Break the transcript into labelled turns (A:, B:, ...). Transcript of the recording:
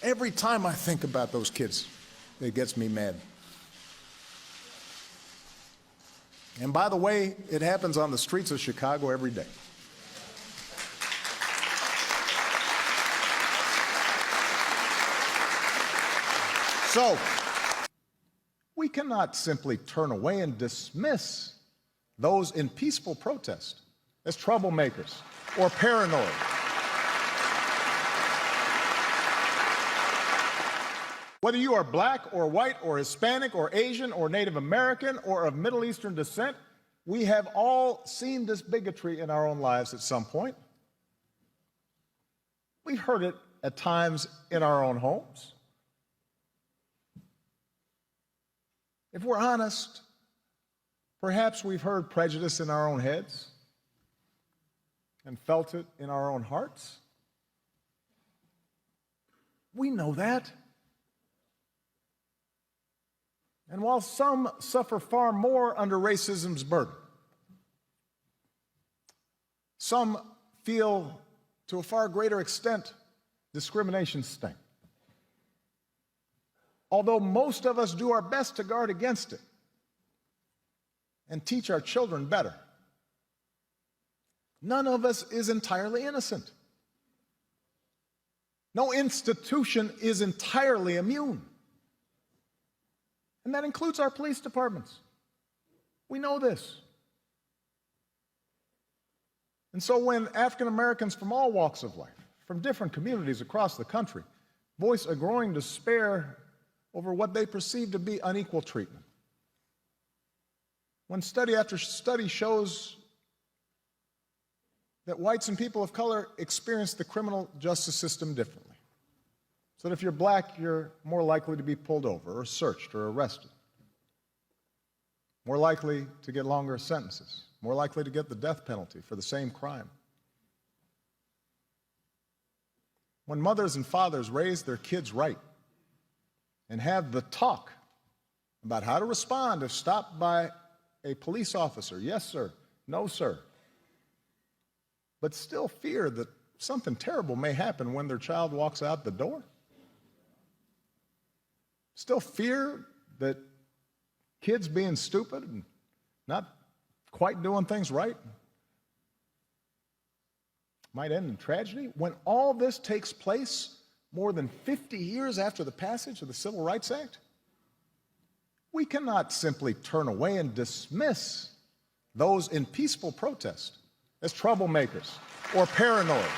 A: Every time I think about those kids, it gets me mad. And by the way, it happens on the streets of Chicago every day. So, we cannot simply turn away and dismiss those in peaceful protest as troublemakers or paranoid. Whether you are black or white or Hispanic or Asian or Native American or of Middle Eastern descent, we have all seen this bigotry in our own lives at some point. We've heard it at times in our own homes. If we're honest, perhaps we've heard prejudice in our own heads and felt it in our own hearts. We know that. And while some suffer far more under racism's burden, some feel to a far greater extent discrimination's sting. Although most of us do our best to guard against it and teach our children better, none of us is entirely innocent. No institution is entirely immune. And that includes our police departments. We know this. And so when African Americans from all walks of life, from different communities across the country, voice a growing despair over what they perceive to be unequal treatment, when study after study shows that whites and people of color experience the criminal justice system differently, so that if you're black, you're more likely to be pulled over or searched or arrested, more likely to get longer sentences, more likely to get the death penalty for the same crime. When mothers and fathers raise their kids right and have the talk about how to respond if stopped by a police officer, yes, sir, no, sir, but still fear that something terrible may happen when their child walks out the door, still fear that kids being stupid and not quite doing things right might end in tragedy. When all this takes place more than 50 years after the passage of the Civil Rights Act, we cannot simply turn away and dismiss those in peaceful protest as troublemakers or paranoid.